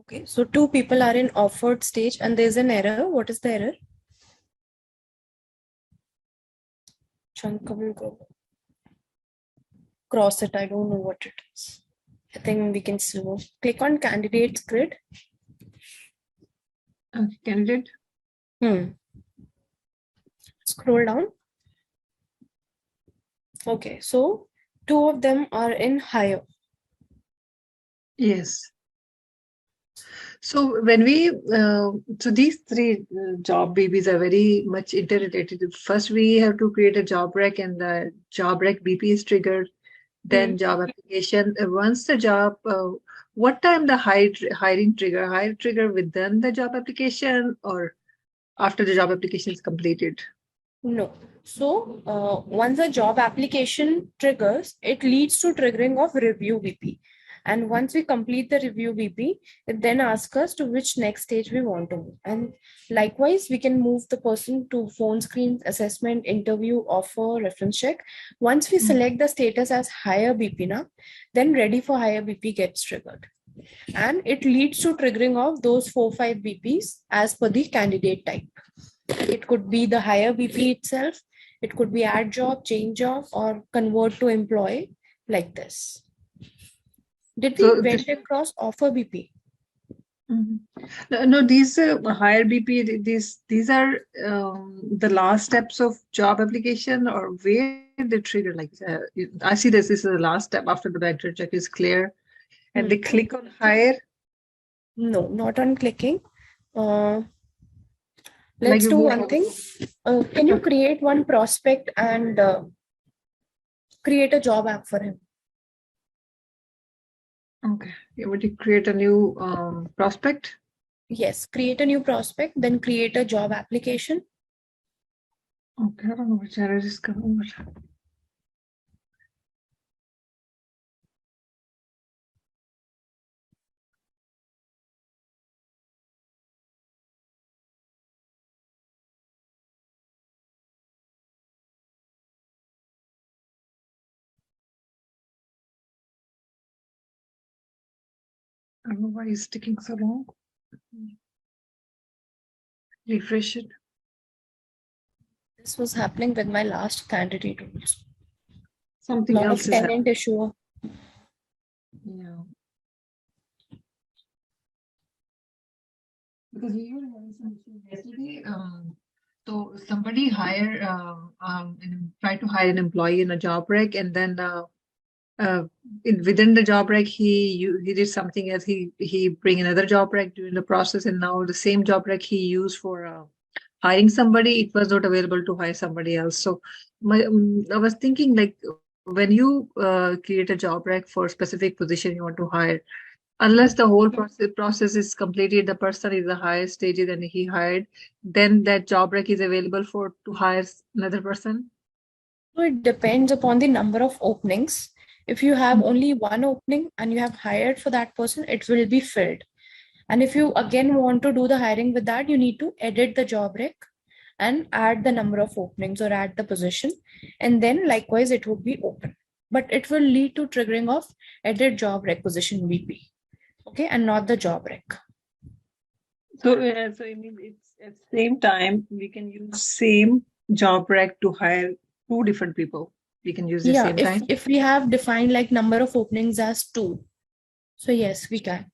Okay, so two people are in offered stage and there's an error. What is the error? Cross it. I don't know what it is. I think we can slow. Click on candidates grid. Candidate. Scroll down. Okay, so two of them are in higher. Yes. So when we, so these three job BPs are very much interrelated. First, we have to create a job rec, and the job rec BP is triggered. Then job application. Once the job, what time the hiring trigger within the job application or after the job application is completed? No. So once a job application triggers, it leads to triggering of review BP. And once we complete the review BP, it then asks us to which next stage we want to move. And likewise, we can move the person to phone screen, assessment, interview, offer, reference check. Once we select the status as higher BP now, then ready for higher BP gets triggered. And it leads to triggering of those 4-5 BPs as per the candidate type. It could be the higher BP itself. It could be add job, change job, or convert to employee like this. Did we went across offer BP? No, these higher BP, these are the last steps of job application, or where they trigger. Like I see this is the last step after the background check is clear, and they click on hire. No, not on clicking. Let's do one thing. Can you create one prospect and create a job app for him? Okay. Would you create a new prospect? Yes, create a new prospect, then create a job application. Okay, I don't know which error is coming. I don't know why it's taking so long. Refresh it. This was happening with my last candidate also. Something else is tenant issue. Yeah. Because we were having some issue yesterday. So somebody try to hire an employee in a job rec, and then within the job rec he did something else. He bring another job rec during the process, and now the same job rec he used for hiring somebody, it was not available to hire somebody else. So I was thinking, like, when you create a job rec for a specific position you want to hire, unless the whole process is completed, the person is the highest stage and he hired, then that job rec is available to hire another person. So it depends upon the number of openings. If you have only one opening and you have hired for that person, it will be filled. And if you again want to do the hiring with that, you need to edit the job rec and add the number of openings or add the position. And then likewise, it would be open. But it will lead to triggering of edit job requisition BP. Okay, and not the job rec. So I mean, it's at the same time we can use same job rec to hire two different people. We can use the same time. If we have defined like number of openings as 2, so yes, we can.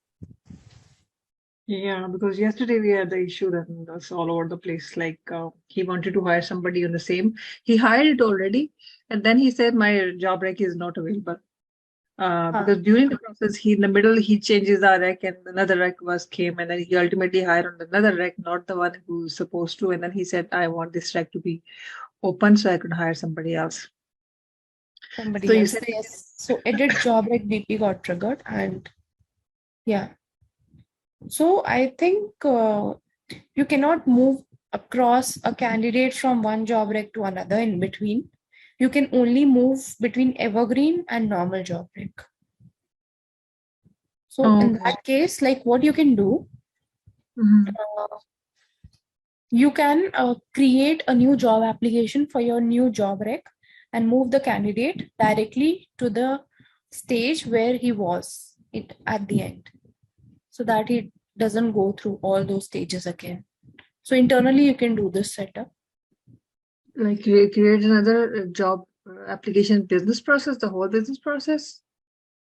Yeah, because yesterday we had the issue that was all over the place. Like he wanted to hire somebody on the same. He hired it already, and then he said my job rec is not available. Because during the process, in the middle he changes the rec, and another rec came, and then he ultimately hired on another rec, not the one who's supposed to. And then he said, "I want this rec to be open so I could hire somebody else." Somebody else. Yes. So edit job rec BP got triggered, and yeah. So I think you cannot move across a candidate from one job rec to another in between. You can only move between evergreen and normal job rec. So in that case, like what you can do, you can create a new job application for your new job rec and move the candidate directly to the stage where he was at the end, so that doesn't go through all those stages again. So internally, you can do this setup. Like create another job application business process, the whole business process?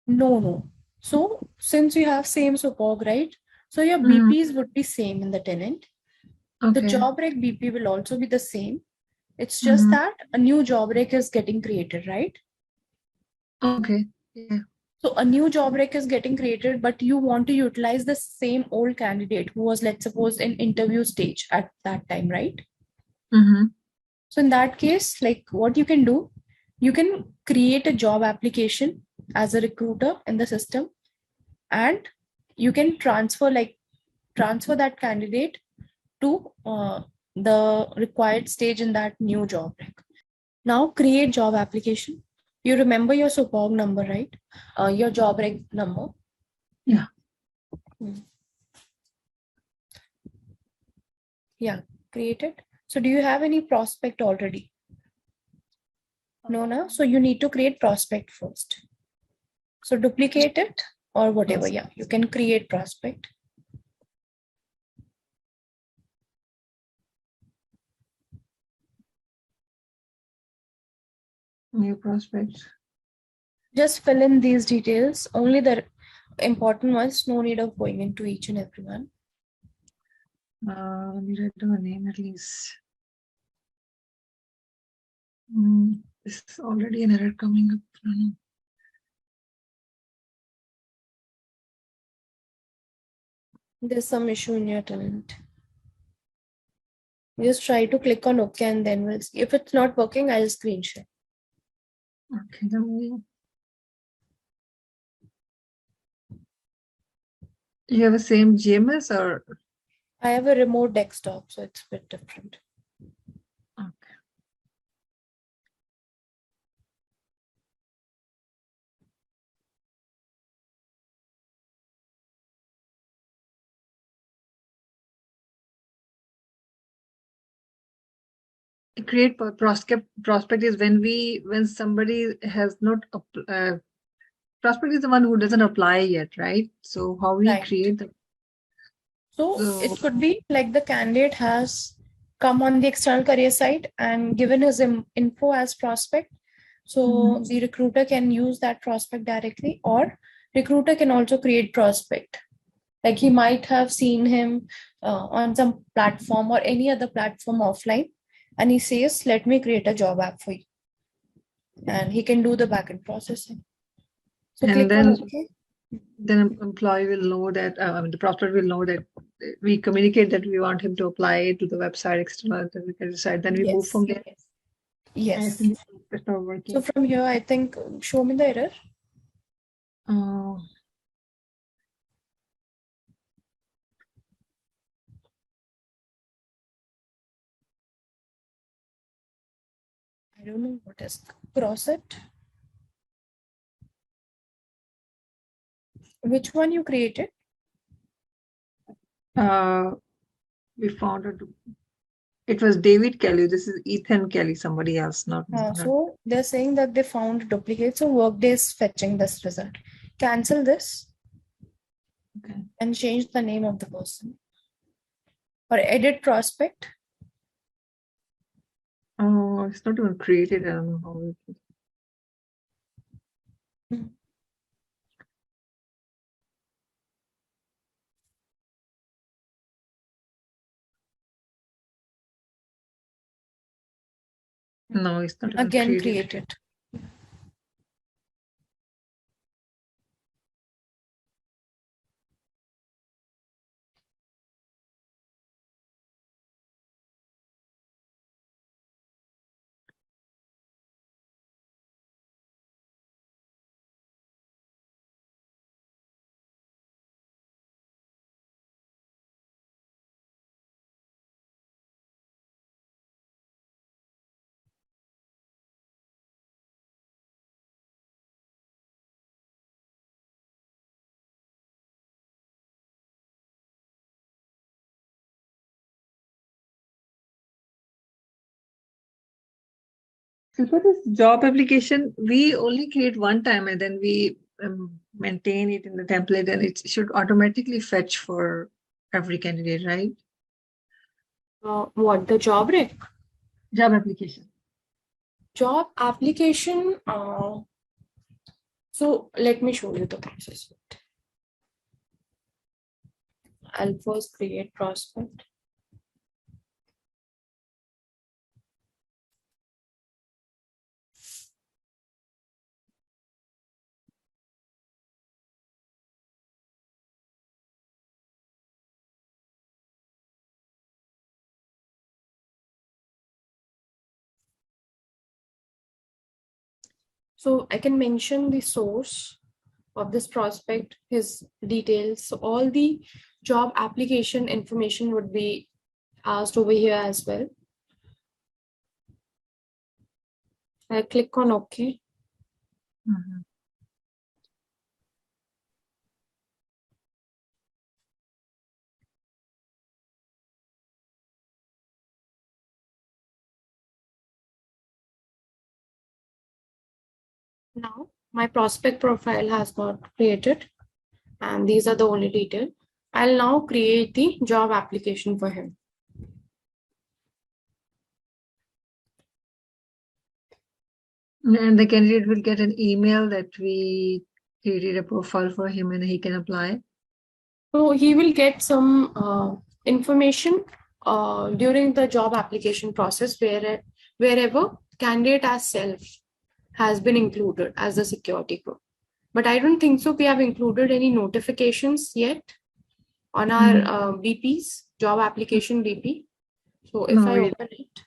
No. So since you have same SOPOG, right? So your Mm, BPs would be same in the tenant. The okay. job rec BP will also be the same. It's just Mm-hmm. that a new job rec is getting created, right? Okay. Yeah. So a new job rec is getting created, but you want to utilize the same old candidate who was, let's suppose, in interview stage at that time, right? Mm-hmm. So in that case, like what you can do, you can create a job application as a recruiter in the system, and you can transfer that candidate to the required stage in that new job rec. Now create job application. You remember your SOPOG number, right? Your job rec number. Yeah. Yeah, create it. So do you have any prospect already? No. So you need to create prospect first. So duplicate it or whatever. Yes. Yeah, you can create prospect. New prospects. Just fill in these details, only the important ones, no need of going into each and every one. Let me write down a name at least. This is already an error coming up. No. There's some issue in your tenant. Just try to click on OK and then we'll see. If it's not working, I'll screen share. Okay, then you have the same GMS or? I have a remote desktop, so it's a bit different. Okay. Create prospect is when somebody has not prospect is the one who doesn't apply yet, right? So how we Right. create the So it could be like the candidate has come on the external career site and given his info as prospect. So the recruiter can use that prospect directly, or recruiter can also create prospect. Like he might have seen him on some platform or any other platform offline, and he says, "Let me create a job app for you," and he can do the backend processing. So and click on then OK. employee will know that the prospect will know that we communicate that we want him to apply to the website external, then we can decide, then we move Yes. from there. I Yes. think it's not So working. from here, I think show me the error. Uh, I don't know what is cross it. Which one you created? we found it was David Kelly. This is Ethan Kelly, somebody else, not me. So they're saying that they found duplicate. So Workday is fetching this result. Cancel this Okay. and change the name of the person. Or edit prospect. Oh, it's not even created. I don't know how. No, it's not even Again, created. create it. So for this job application, we only create one time and then we maintain it in the template, and it should automatically fetch for every candidate, right? What the job rec? Job application. Job application. So let me show you the process. I'll first create prospect. So I can mention the source of this prospect, his details. So all the job application information would be asked over here as well. I click on OK. Mhm. Now my prospect profile has got created, and these are the only details. I'll now create the job application for him. And the candidate will get an email that we created a profile for him and he can apply. So he will get some information during the job application process wherever candidate as self has been included as a security group. But I don't think so. We have included any notifications yet on our Mm. BPs, job application BP. So if No, I we open it,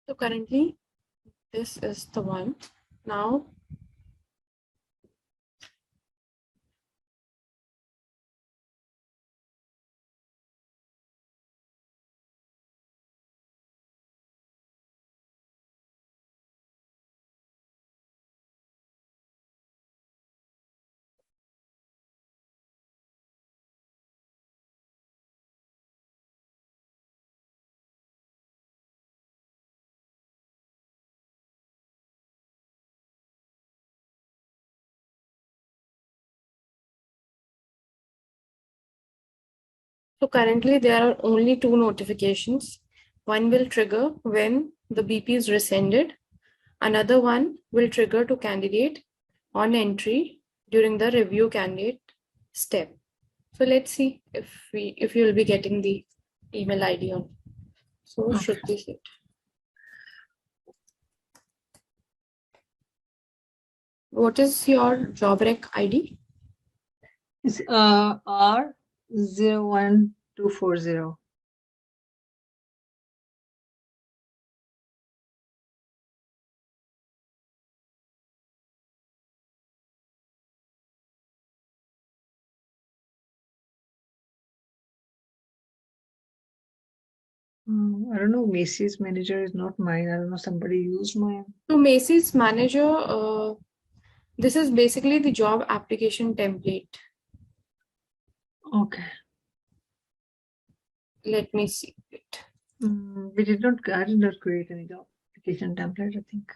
so currently this is the one. Now So currently there are only two notifications. One will trigger when the BP is rescinded. Another one will trigger to candidate on entry during the review candidate step. So let's see if you'll be getting the email ID on. So okay. should this it? What is your job rec ID? It's R01240. I don't know. Macy's manager is not mine. I don't know. Somebody used mine. So Macy's manager, this is basically the job application template. Okay. Let me see it. We did not. I did not create any job application template, I think.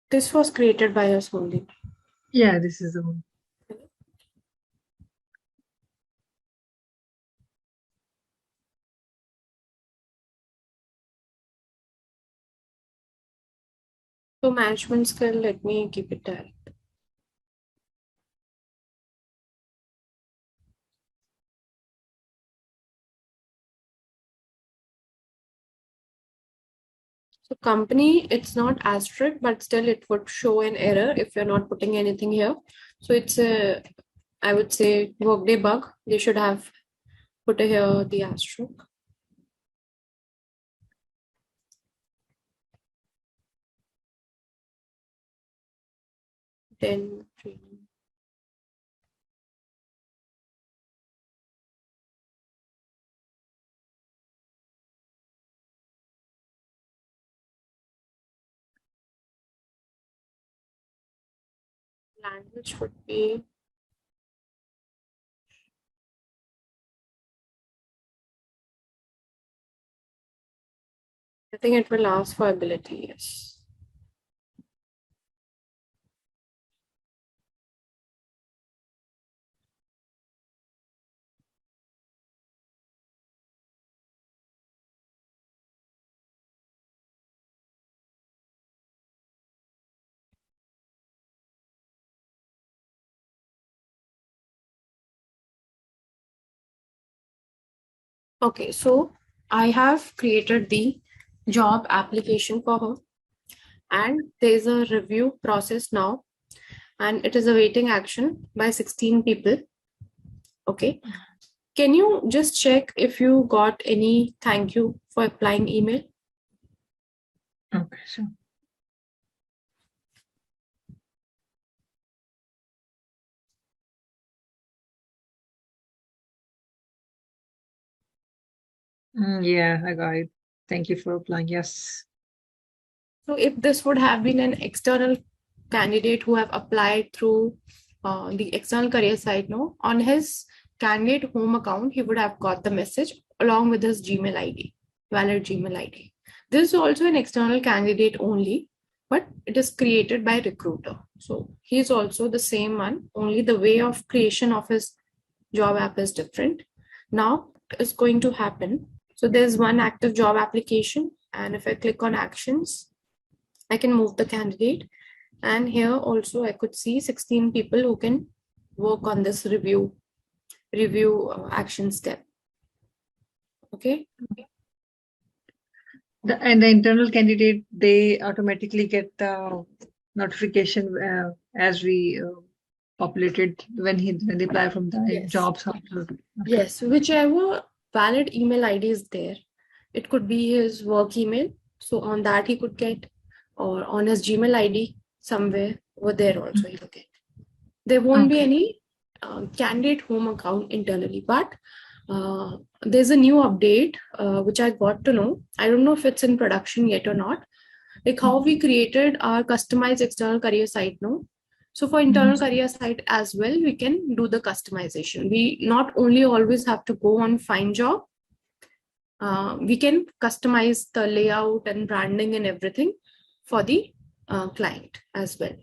This was created by us only. Yeah, this is the one. So management skill, let me keep it there. So company, it's not as strict, but still it would show an error if you're not putting anything here. So it's a, I would say, Workday bug. They should have put here the asterisk. Then training. Language would be, I think it will ask for ability, yes. Okay, so I have created the job application for her, and there's a review process now, and it is awaiting action by 16 people. Okay. Can you just check if you got any thank you for applying email? Okay, sure. Yeah, I got it. Thank you for applying. Yes. So if this would have been an external candidate who have applied through the external career site, no, on his candidate home account, he would have got the message along with his Gmail ID, valid Gmail ID. This is also an external candidate only, but it is created by recruiter. So he's also the same one, only the way of creation of his job app is different. Now it's going to happen. So there's one active job application, and if I click on actions, I can move the candidate. And here also I could see 16 people who can work on this review action step. Okay. And the internal candidate, they automatically get the notification as we populated when they apply from the Yes. jobs after. Okay. Yes. Whichever valid email ID is there, it could be his work email. So on that he could get, or on his Gmail ID somewhere over there also he will get. There won't be Okay. any candidate home account internally, but there's a new update which I got to know. I don't know if it's in production yet or not. Like how we created our customized external career site, no? So for internal career site as well, we can do the customization. We not only always have to go on find job, we can customize the layout and branding and everything for the client as well.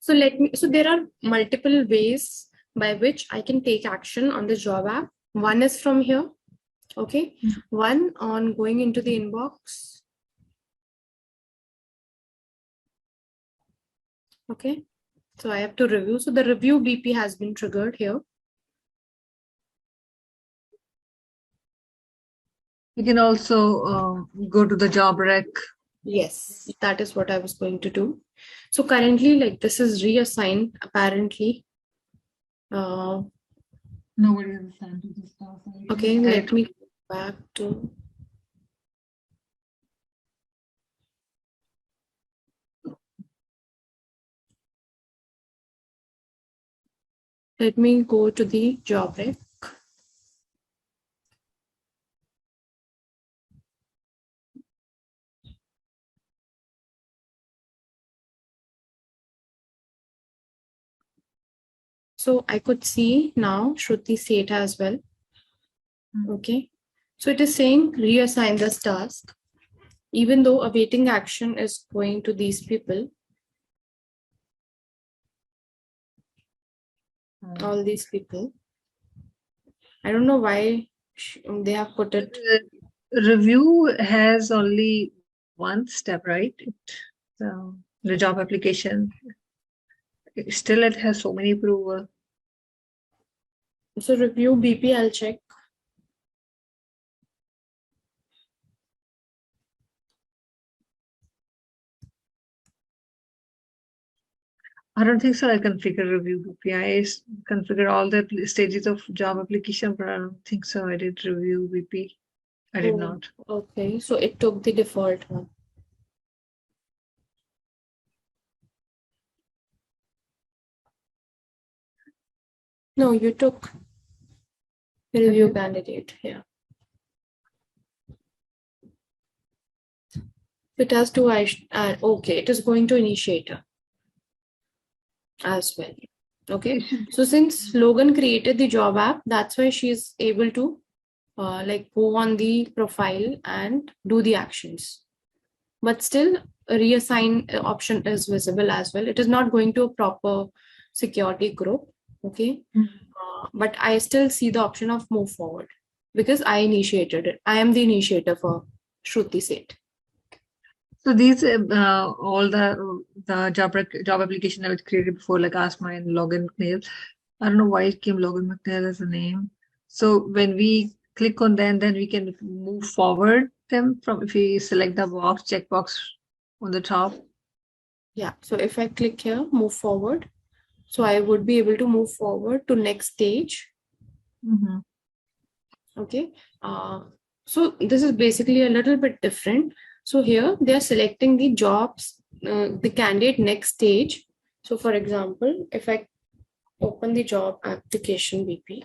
So there are multiple ways by which I can take action on the job app. One is from here. Okay. One on going into the inbox. Okay. So I have to review. So the review BP has been triggered here. You can also go to the job rec. Yes, that is what I was going to do. So currently, like this is reassigned apparently. Nobody has assigned to this stuff. Okay, let me go back to. Let me go to the job rec. So I could see now Shruti Seth as well. Okay. So it is saying reassign this task. even though awaiting action is going to these people, all these people. I don't know why they have put it. Review has only one step, right? The job application, still it has so many approval. So review BP, I'll check. I don't think so. I configure review BP. I configure all the stages of job application, but I don't think so. I did review BP. I did not. Okay, so it took the default one. No, you took review candidate. Yeah. It has to, okay, it is going to initiator as well. Okay. So since Logan created the job app, that's why she's able to like go on the profile and do the actions. But still, a reassign option is visible as well. It is not going to a proper security group. Okay. But I still see the option of move forward because I initiated it. I am the initiator for Shruti Seth. So these all the job application I was created before, like Ask My and Logan McNeil. I don't know why it came Logan McNeil as a name. So when we click on them, then we can move forward them from if we select the box checkbox on the top. Yeah. So if I click here, move forward. So I would be able to move forward to next stage. Okay. So this is basically a little bit different. So here they are selecting the jobs, the candidate next stage. So for example, if I open the job application BP.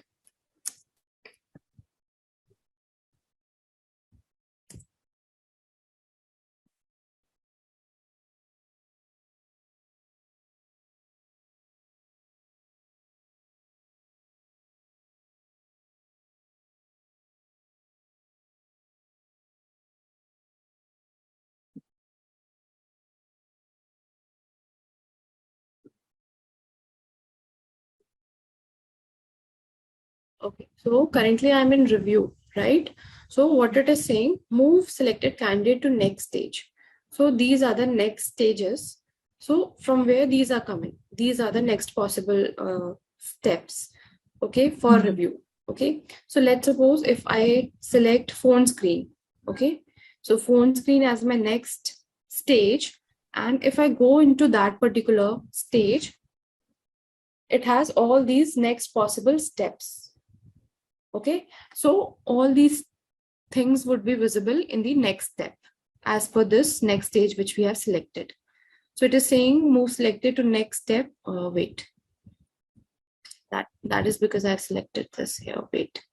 Okay, so currently I'm in review, right? So what it is saying, move selected candidate to next stage. So these are the next stages. So from where these are coming, these are the next possible steps, okay, for review. Okay, so let's suppose if I select phone screen, okay, so phone screen as my next stage, and if I go into that particular stage, it has all these next possible steps. Okay, so all these things would be visible in the next step as per this next stage which we have selected. So it is saying move selected to next step. Wait, that is because I've selected this here. Wait.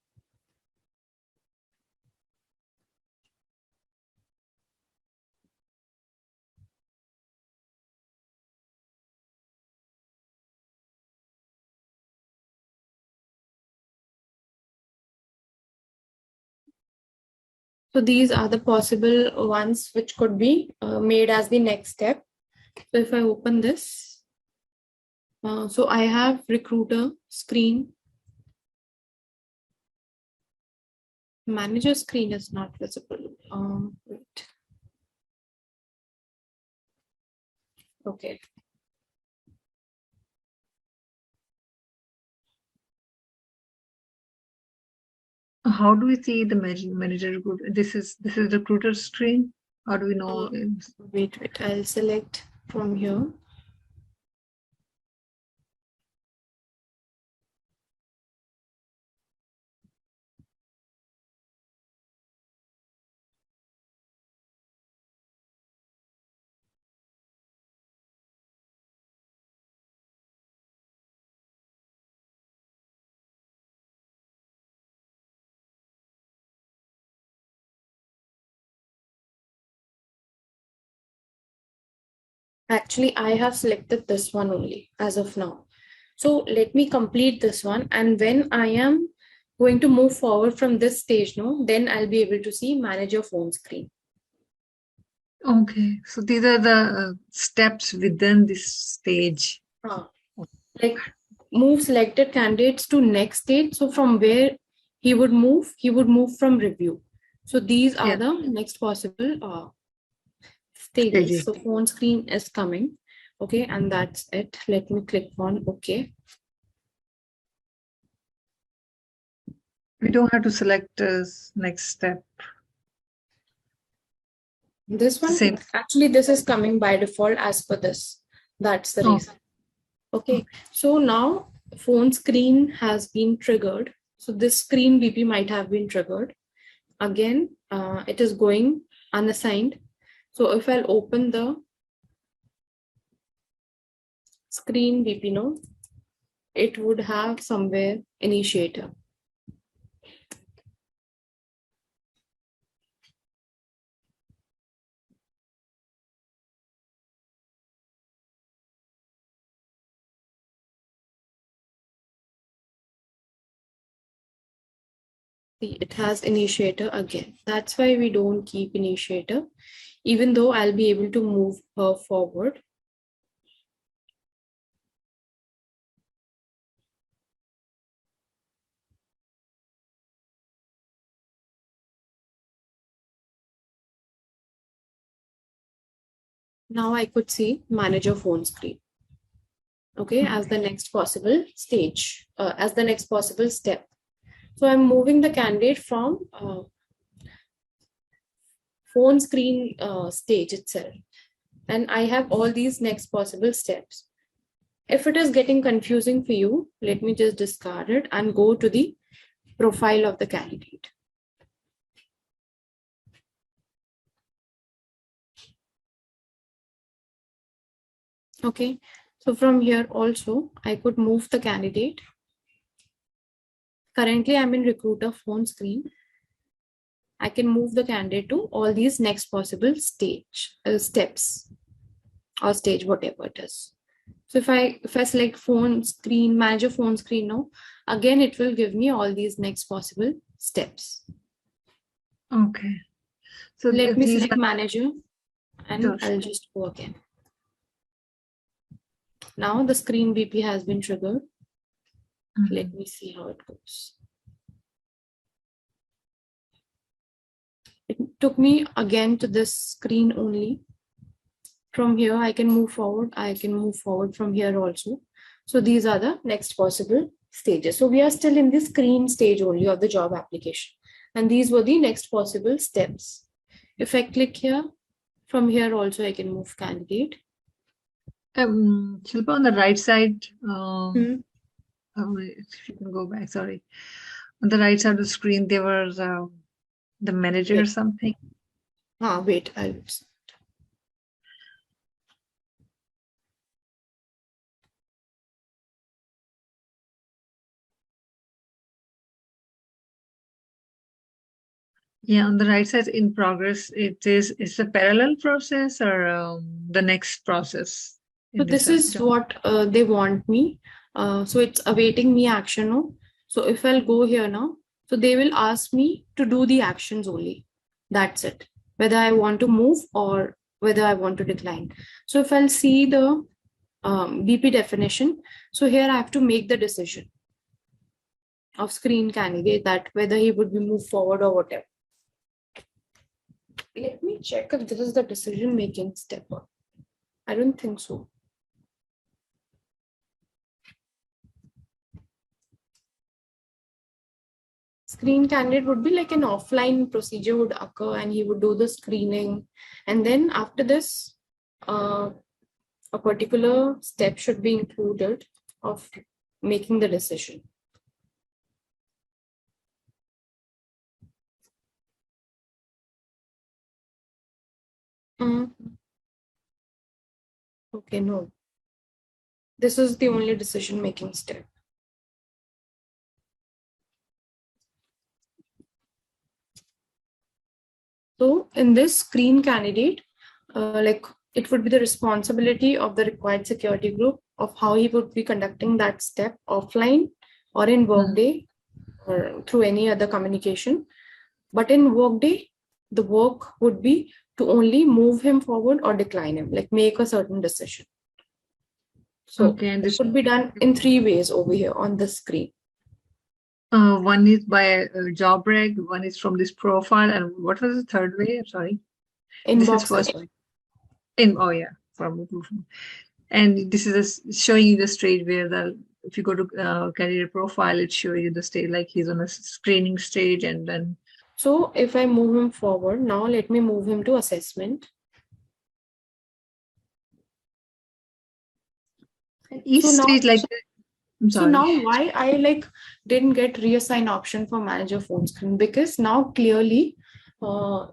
So these are the possible ones which could be made as the next step. So if I open this, so I have recruiter screen. Manager screen is not visible. Wait. Okay. How do we see the manager recruiter? This is recruiter screen. How do we know? Wait, I'll select from here. Actually, I have selected this one only as of now. So let me complete this one. And when I am going to move forward from this stage, no, then I'll be able to see manage your phone screen. Okay. So these are the steps within this stage. Like move selected candidates to next stage. So from where he would move from review. So these are Yeah. the next possible stages. Stages. So phone screen is coming. Okay, and that's it. Let me click on okay. We don't have to select next step. This one, Same. actually, this is coming by default as per this. That's the Oh, reason. Okay, so now phone screen has been triggered. So this screen BP might have been triggered. Again, it is going unassigned. So if I'll open the screen BP now, it would have somewhere initiator. See, it has initiator again. That's why we don't keep initiator, even though I'll be able to move her forward. Now I could see manager phone screen. Okay, as the next possible stage, as the next possible step. So I'm moving the candidate from phone screen stage itself. And I have all these next possible steps. If it is getting confusing for you, let me just discard it and go to the profile of the candidate. Okay, so from here also, I could move the candidate. Currently, I'm in recruiter phone screen. I can move the candidate to all these next possible steps or stage, whatever it is. So if I select phone screen, manager phone screen now, again, it will give me all these next possible steps. okay. So Let me these select are manager and those. I'll just go again. Now the screen BP has been triggered. Let me see how it goes. It took me again to this screen only. From here, I can move forward. I can move forward from here also. So these are the next possible stages. So we are still in the screen stage only of the job application. And these were the next possible steps. If I click here, from here also I can move candidate. Shilpa, on the right side, Hmm. if you can go back, sorry. On the right side of the screen, there was the manager or Wait. something. Wait. I'll. Yeah, on the right side in progress, it's a parallel process or the next process So in this this is job. what they want me. So it's awaiting me action now. So if I'll go here now, so they will ask me to do the actions only. That's it. Whether I want to move or whether I want to decline. So if I'll see the BP definition, so here I have to make the decision of screen candidate that whether he would be moved forward or whatever. Let me check if this is the decision making step. I don't think so. Screen candidate would be like an offline procedure would occur and he would do the screening. And then after this, a particular step should be included of making the decision. Mm. Okay, no. This is the only decision making step. So in this screen candidate, like it would be the responsibility of the required security group of how he would be conducting that step offline or in Workday or through any other communication. But in Workday, the work would be to only move him forward or decline him, like make a certain decision. So Okay, and it this could be done in 3 ways over here on the screen. one is by a job reg, one is from this profile, and what was the third way? I'm sorry. This is Inbox first is one. Oh yeah, from the profile. And this is showing you the stage where if you go to candidate profile, it shows you the stage like he's on a screening stage, and then so if I move him forward, now let me move him to assessment. each So now, stage like I'm so sorry. now why I like didn't get reassign option for manager phone screen? Because now clearly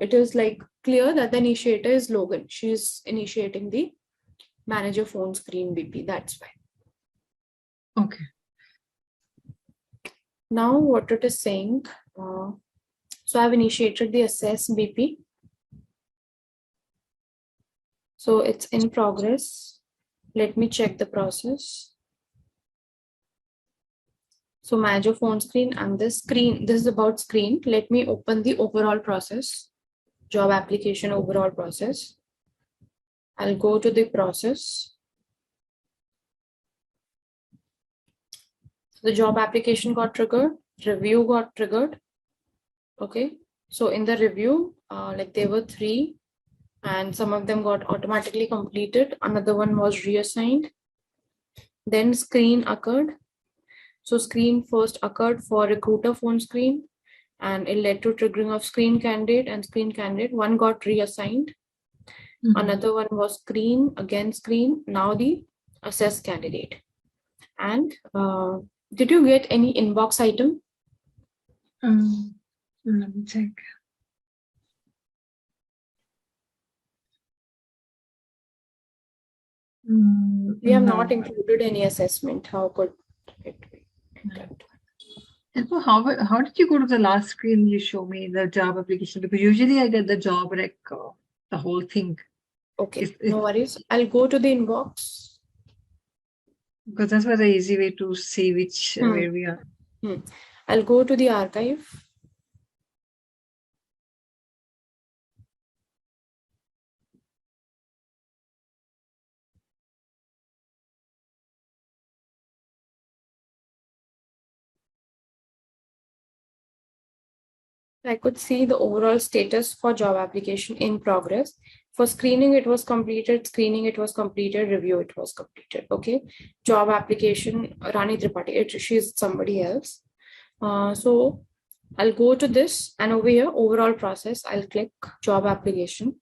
it is like clear that the initiator is Logan. She's initiating the manager phone screen BP. That's why. Okay. Now what it is saying, so I've initiated the assess BP. So it's in progress. Let me check the process. So manager phone screen and this screen, this is about screen. Let me open the overall process, job application overall process. I'll go to the process. The job application got triggered, review got triggered. Okay. So in the review, like there were 3 and some of them got automatically completed. Another one was reassigned. Then screen occurred. So screen first occurred for recruiter phone screen and it led to triggering of screen candidate and screen candidate. One got reassigned. Another one was screen, again screen, now the assess candidate. And did you get any inbox item? Let me check. We have No. not included any assessment. How could it be? And so how did you go to the last screen you show me the job application? Because usually I get the job rec, the whole thing. Okay, no worries. I'll go to the inbox. Because that's was the easy way to see which where we are. I'll go to the archive. I could see the overall status for job application in progress. For screening, it was completed. Screening, it was completed. Review, it was completed. Okay. Job application, Rani Tripathi, she's somebody else. So I'll go to this and over here, overall process, I'll click job application.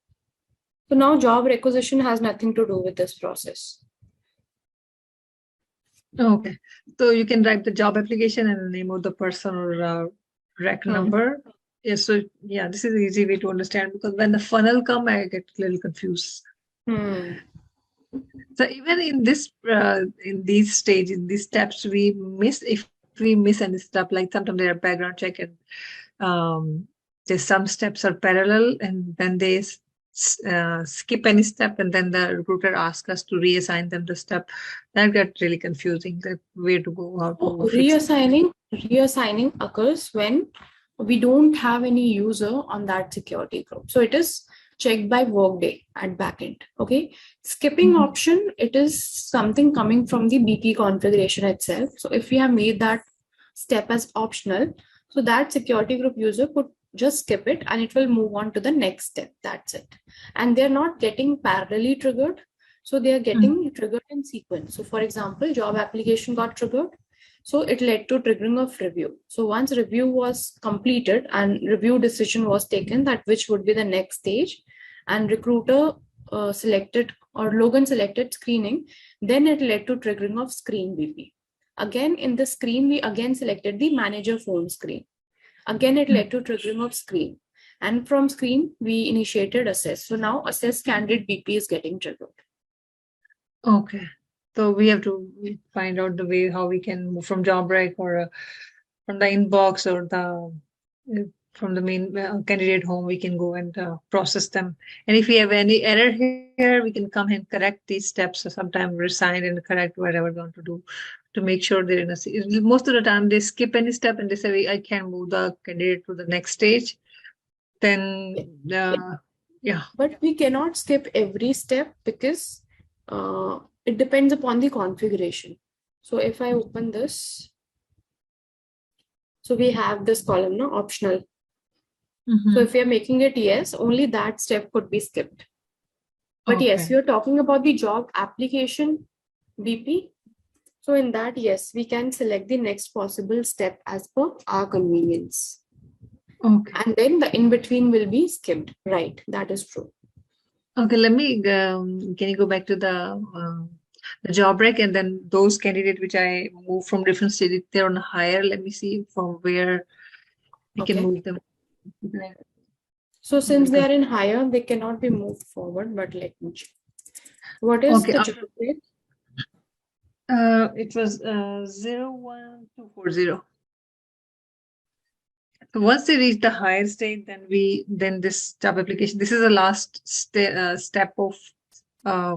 So now job requisition has nothing to do with this process. Okay. So you can write the job application and the name of the person or rec number. Yeah, so yeah, this is an easy way to understand because when the funnel come, I get a little confused. So even in this, in these stages, in these steps, if we miss any step, like sometimes there are background check and there's some steps are parallel and then they skip any step and then the recruiter asks us to reassign them the step. That got really confusing, the way to go, how to fix it. Reassigning occurs when we don't have any user on that security group. So it is checked by Workday at backend. Okay. Skipping option, it is something coming from the BP configuration itself. So if we have made that step as optional, so that security group user could just skip it and it will move on to the next step. That's it. And they're not getting parallelly triggered. So they are getting triggered in sequence. So for example, job application got triggered. So it led to triggering of review. So once review was completed and review decision was taken that which would be the next stage and recruiter selected or Logan selected screening, then it led to triggering of screen BP. Again, in the screen, we again selected the manager phone screen. Again, it led to triggering of screen. And from screen, we initiated assess. So now assess candidate BP is getting triggered. Okay. So we have to find out the way how we can move from job rec or from the inbox or from the main candidate home, we can go and process them. And if we have any error here, we can come and correct these steps. So sometimes resign and correct whatever we want to do to make sure they're in a. Most of the time, they skip any step and they say, I can move the candidate to the next stage. Then Yeah. But we cannot skip every step because it depends upon the configuration. So if I open this, so we have this column, no, optional. So if we are making it yes, only that step could be skipped. But yes, Okay. you're talking about the job application BP. So in that, yes, we can select the next possible step as per our convenience. Okay. And then the in between will be skipped. Right. That is true. Okay. Let me. Can you go back to the job rec and then those candidates which I move from different cities, they're on higher. Let me see from where we can Okay. move them. So since they Because are in higher, they cannot be moved forward. But let me check. What is okay, the job grade? it was 01240. So once they reach the higher state, then this job application. This is the last step of uh,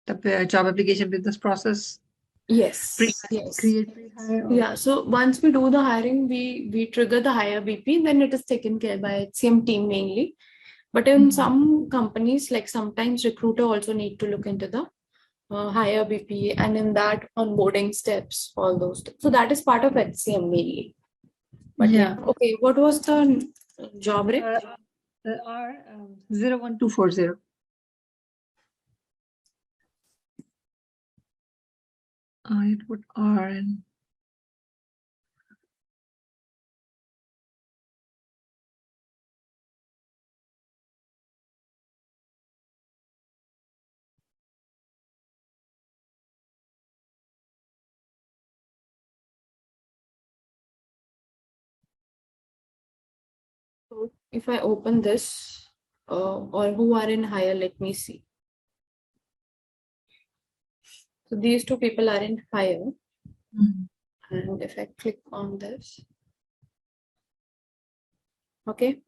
the job application business process. Pre Yes. Yes. create pre-hire. Yeah. So once we do the hiring, we trigger the higher BP, then it is taken care by HCM team mainly. But in some companies, like sometimes recruiter also need to look into the higher BP, and in that onboarding steps, all those. So that is part of HCM mainly. But yeah, Yeah. okay. What was the job rec? Uh, R 01240. It would R and So if I open this, or who are in higher, let me see. So these two people are in higher, and if I click on this, okay.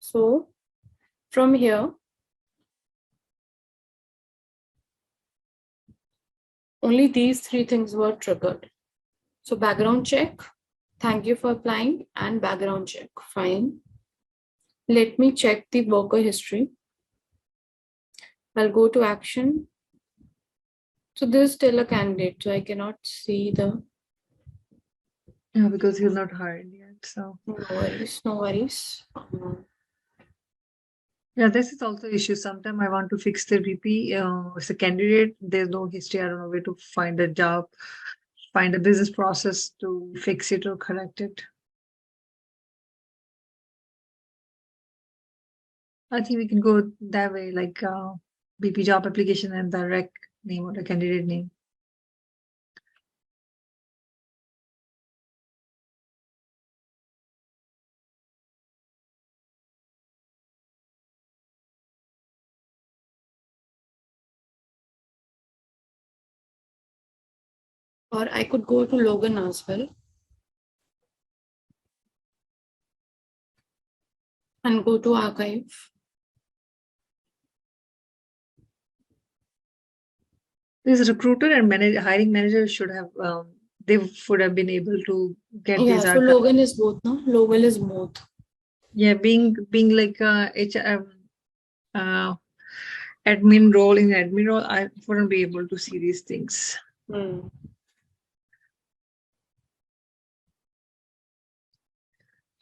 So from here, only these three things were triggered. So background check, thank you for applying, and background check, fine. Let me check the worker history. I'll go to action. So this is still a candidate, so I cannot see the. yeah, because he's not hired yet. So No worries, no worries. yeah, this is also issue. Sometimes I want to fix the VP. As a candidate, there's no history. I don't know where to find a job, find a business process to fix it or correct it. I think we can go that way, like BP job application and the rec name or the candidate name. Or I could go to Logan as well and go to archive. This recruiter and hiring manager should have they would have been able to get Yeah, these so archives. Logan is both, no? Logan is both. Yeah, being like HR admin role in admin role, I wouldn't be able to see these things. Hmm.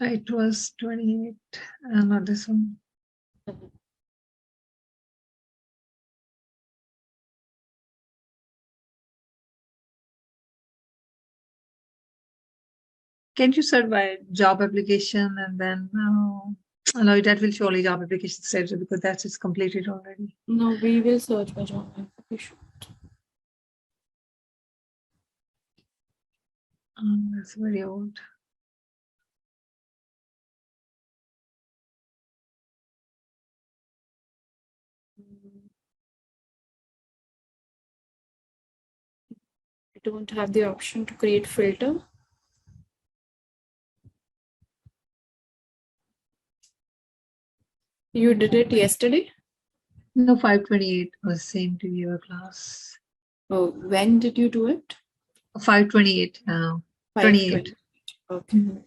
It was 28, not this one. Can you search by job application and then no, that will show only job application status because that's it's completed already. No, we will search by job application. That's very old. I don't have the option to create filter. You did it yesterday? No, 528 was same to your class. Oh, when did you do it? 528 28. 5:20. Okay.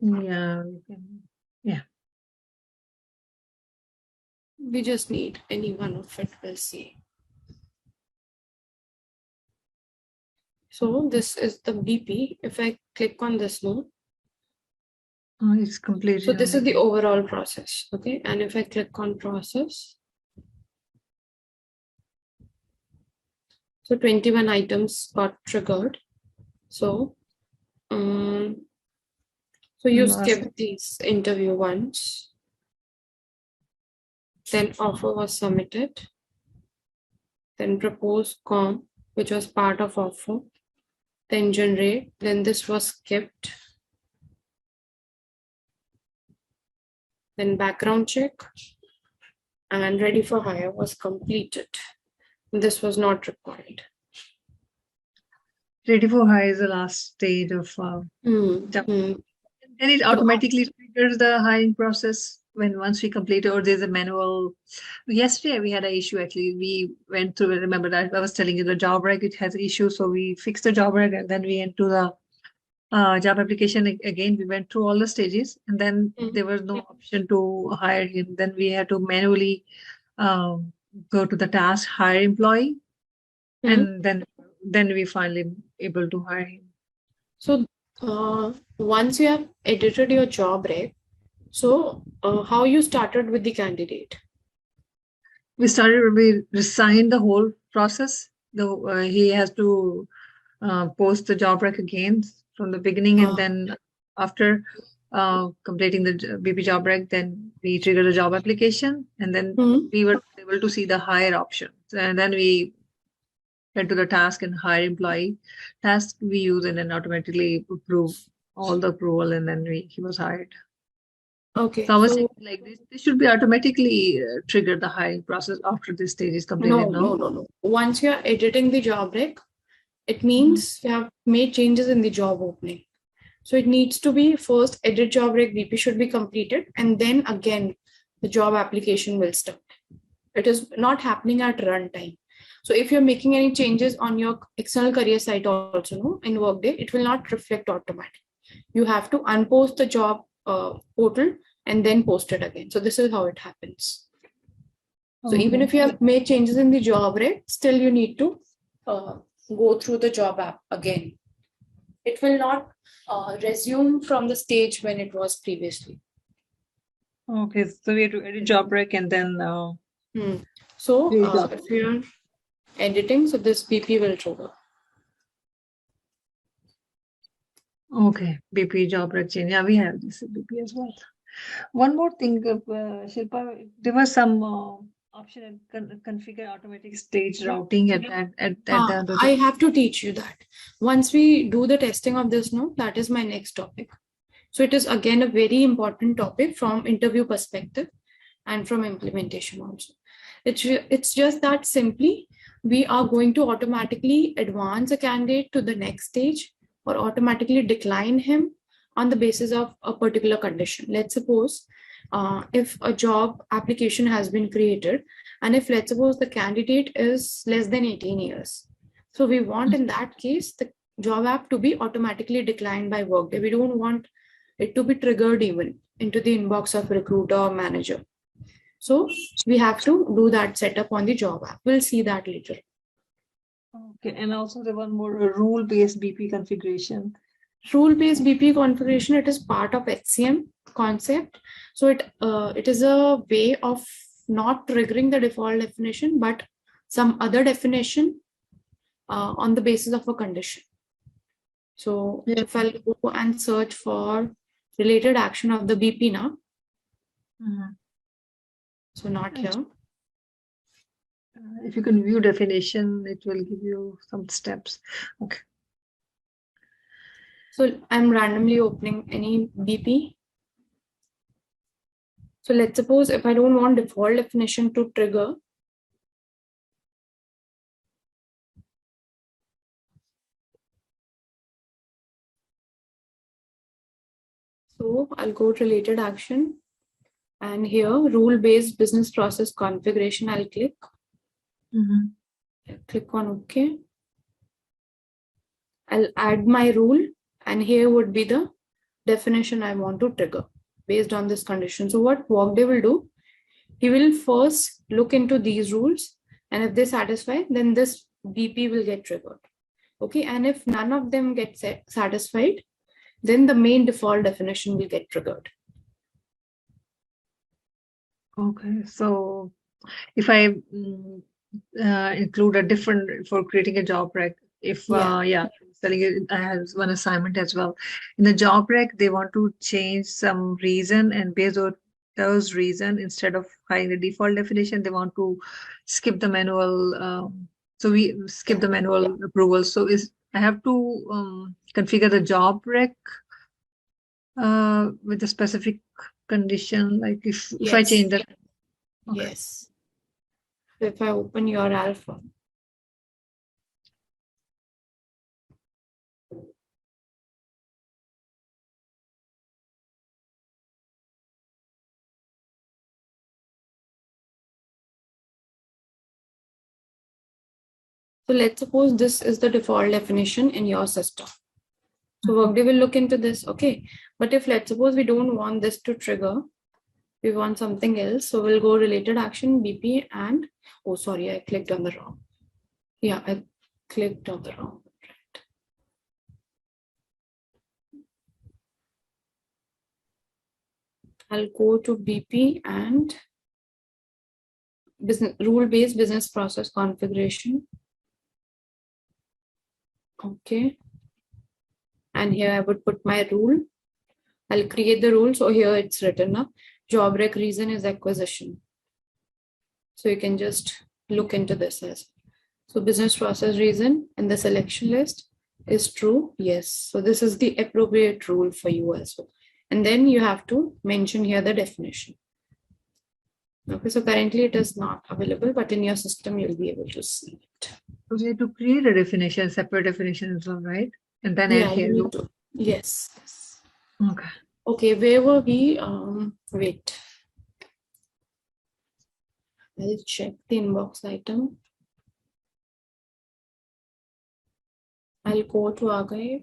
Yeah, we can. Yeah. We just need any one of it. We'll see. So this is the BP. If I click on this now, Oh, it's completed so this is the already. overall process. Okay. And if I click on process, so 21 items got triggered. So, so you Last. skip these interview once, then offer was submitted, then propose com, which was part of offer, then generate, then this was skipped, then background check, and ready for hire was completed. This was not required. Ready for hire is the last stage of job. Hmm. Then it So, automatically triggers the hiring process when once we complete it, or there's a manual. Yesterday we had an issue actually. We went through. Remember that I was telling you the job reg it has issues, so we fixed the job reg and then we went to the job application again. We went through all the stages, and then there was no option to hire him. Then we had to manually um, go to the task hire employee, and then we finally able to hire him. so once you have edited your job rec, so how you started with the candidate? We resigned the whole process. Though he has to post the job rec again from the beginning, and Uh, then after completing the BP job rec, then we trigger the job application, and then hmm. we were able to see the hire option. And then we went to the task and hire employee task we use, and then automatically approve all the approval, and then he was hired. Okay, So I was so thinking like this should be automatically trigger the hiring process after this stage is completed. No. no. Once you are editing the job rec, it Mhm. means you have made changes in the job opening. So it needs to be first edit job rec BP should be completed, and then again the job application will start. It is not happening at runtime. So if you're making any changes on your external career site also, no, in Workday, it will not reflect automatically. You have to unpost the job portal and then post it again. So this is how it happens. So even Okay. if you have made changes in the job rec, still you need to uh, go through the job app again. It will not resume from the stage when it was previously. Okay. So we have to edit job rec and then So create job. if you're editing, so this BP will trigger. Okay. BP job rec change. Yeah, we have this BP as well. One more thing, Shilpa, there was some option and configure automatic stage routing at I the have to teach you that. Once we do the testing of this, no, that is my next topic. So it is again a very important topic from interview perspective and from implementation also. It's just that simply we are going to automatically advance a candidate to the next stage or automatically decline him on the basis of a particular condition. Let's suppose if a job application has been created, and if let's suppose the candidate is less than 18 years, so we want in that case the job app to be automatically declined by Workday. We don't want it to be triggered even into the inbox of recruiter or manager. So we have to do that setup on the job app. We'll see that later. Okay, and also the one more rule-based BP configuration. Rule-based BP configuration, it is part of HCM concept. So it is a way of not triggering the default definition, but some other definition on the basis of a condition. So Yeah. if I'll go and search for related action of the BP now, so not here. If you can view definition, it will give you some steps. Okay. So I'm randomly opening any BP. So let's suppose if I don't want default definition to trigger, so I'll go to related action, and here rule-based business process configuration, I'll click. Click on OK. I'll add my rule, and here would be the definition I want to trigger based on this condition. So what Workday will do, he will first look into these rules, and if they satisfy, then this BP will get triggered. Okay, and if none of them get satisfied, then the main default definition will get triggered. Okay, so if I include a different for creating a job rec, if selling it, I have one assignment as well. In the job rec, they want to change some reason, and based on those reason, instead of hiring the default definition, they want to skip the manual. So we skip the manual approval. So I have to configure the job rec with a specific condition, like if I change that. Okay. Yes. So if I open your alpha, so let's suppose this is the default definition in your system. So Workday will look into this, okay. But if let's suppose we don't want this to trigger, we want something else. So we'll go related action, BP, and oh, sorry, I clicked on the wrong. Yeah, I clicked on the wrong. Right. I'll go to BP and business rule-based business process configuration. Okay. And here I would put my rule. I'll create the rule. So here it's written up. Job rec reason is acquisition. So you can just look into this as so business process reason in the selection list is true. Yes. So this is the appropriate rule for you as well. And then you have to mention here the definition. Okay, so currently it is not available, but in your system you'll be able to see it. So we have to create a definition, separate definition as well, right? And then add here. You need to. Yes. Okay. Okay, where were we? Wait. I'll check the inbox item. I'll go to archive.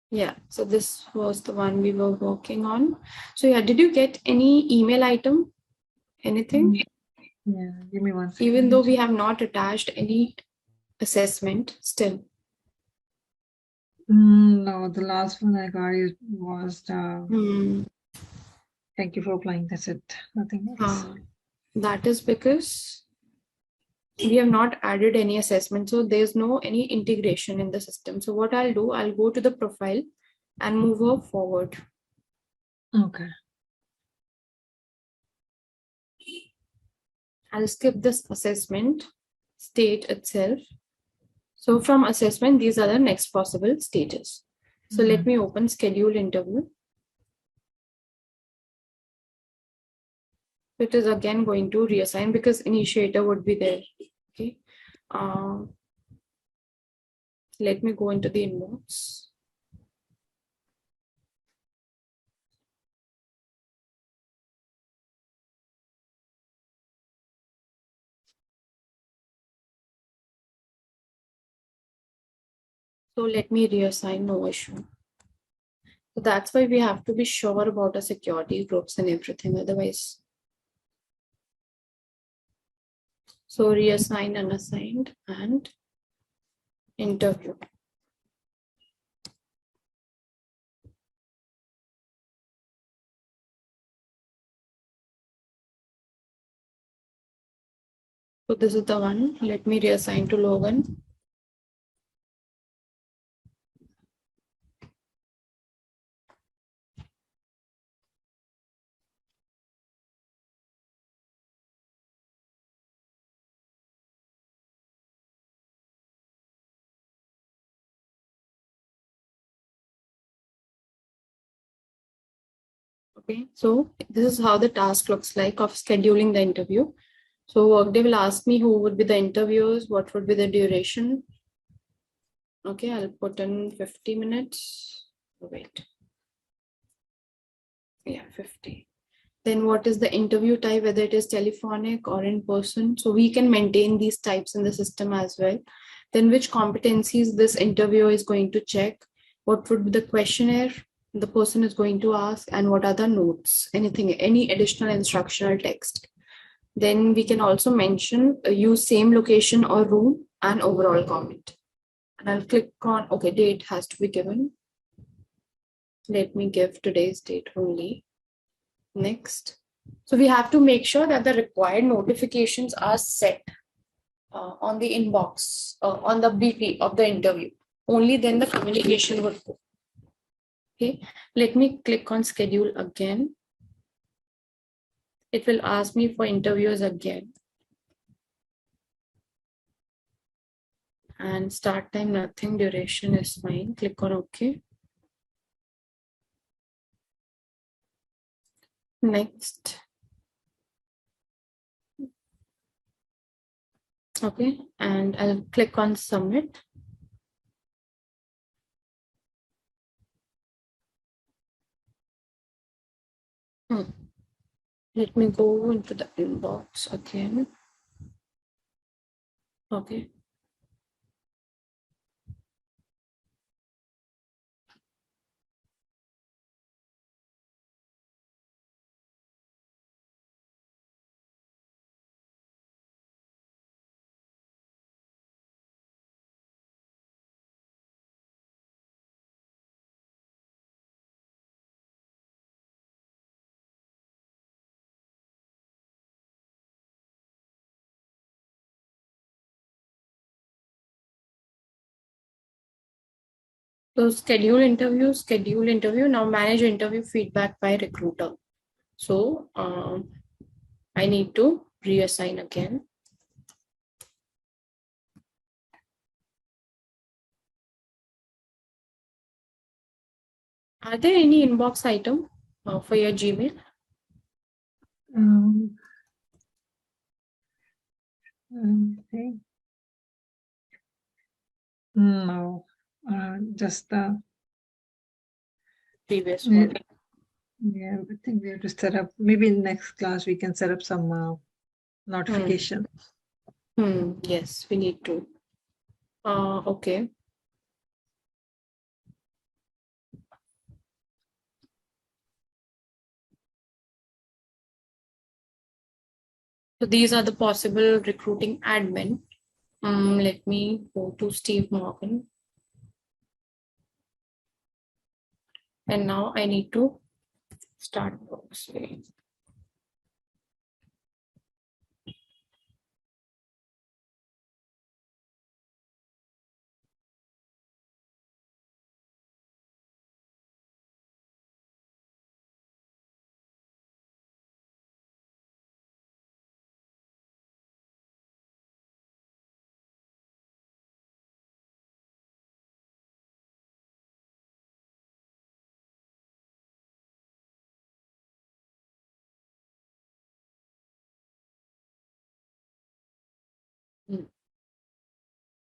Yeah, so this was the one we were working on. So yeah, did you get any email item? Anything? Yeah, give me one second. Even though we have not attached any assessment still. No, the last one I got was thank you for applying. That's it. Nothing else. That is because we have not added any assessment. So there's no any integration in the system. So what I'll do, I'll go to the profile and move her forward. Okay. I'll skip this assessment state itself. So from assessment, these are the next possible stages. So let me open schedule interview. It is again going to reassign because initiator would be there. Okay. Let me go into the inbox. So let me reassign, no issue. So that's why we have to be sure about the security groups and everything. Otherwise, so reassign unassigned and interview. So this is the one. Let me reassign to Logan. Okay, so this is how the task looks like of scheduling the interview. So Workday will ask me who would be the interviewers, what would be the duration. Okay, I'll put in 50 minutes. Oh, wait. Yeah, 50. Then what is the interview type, whether it is telephonic or in person. So we can maintain these types in the system as well. Then which competencies this interviewer is going to check, what would be the questionnaire the person is going to ask, and what are the notes, anything, any additional instructional text. Then we can also mention, use same location or room and overall comment. And I'll click on, okay, date has to be given. Let me give today's date only. Next. So we have to make sure that the required notifications are set on the inbox, on the BP of the interview. Only then the communication would go. Okay, let me click on schedule again. It will ask me for interviews again. And start time, nothing, duration is fine. Click on OK. Next. Okay, and I'll click on submit. Let me go into the inbox again. Okay. So schedule interview, now manage interview feedback by recruiter. So I need to reassign again. Are there any inbox item for your Gmail? Okay. No, just the Previous one. Yeah, I think we have to set up. Maybe in next class we can set up some notification. Yes, we need to. Okay. So these are the possible recruiting admin. Let me go to Steve Morgan. And now I need to start Workday.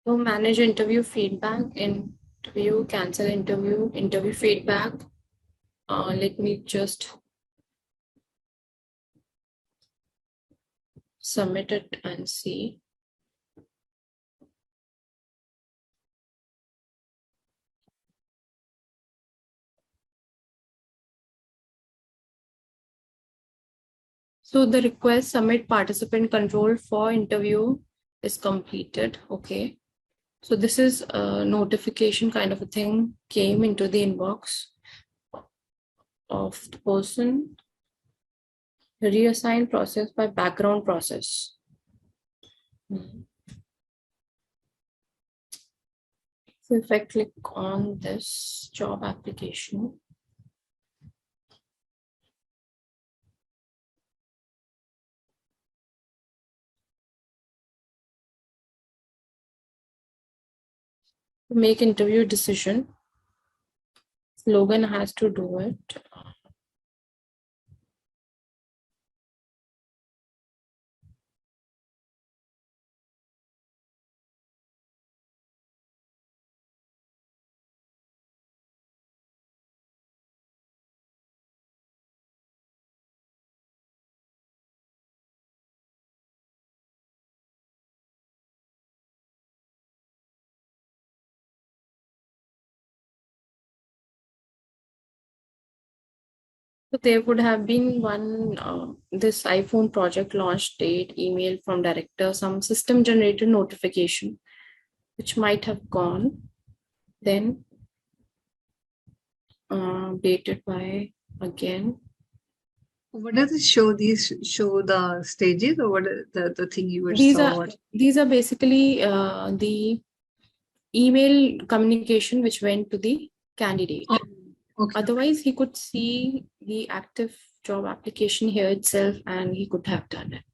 So manage interview feedback, interview, cancel interview feedback. Let me just submit it and see. So the request submit participant control for interview is completed. Okay. So this is a notification kind of a thing came into the inbox of the person. Reassign process by background process. So if I click on this job application, make interview decision, Logan has to do it. So there would have been one, this iPhone project launch date, email from director, some system generated notification, which might have gone, then dated by again. What does it show? These show the stages, or what are the thing you were These saw? are What? these are basically the email communication which went to the candidate. Oh, okay. Otherwise, he could see the active job application here itself and he could have done it.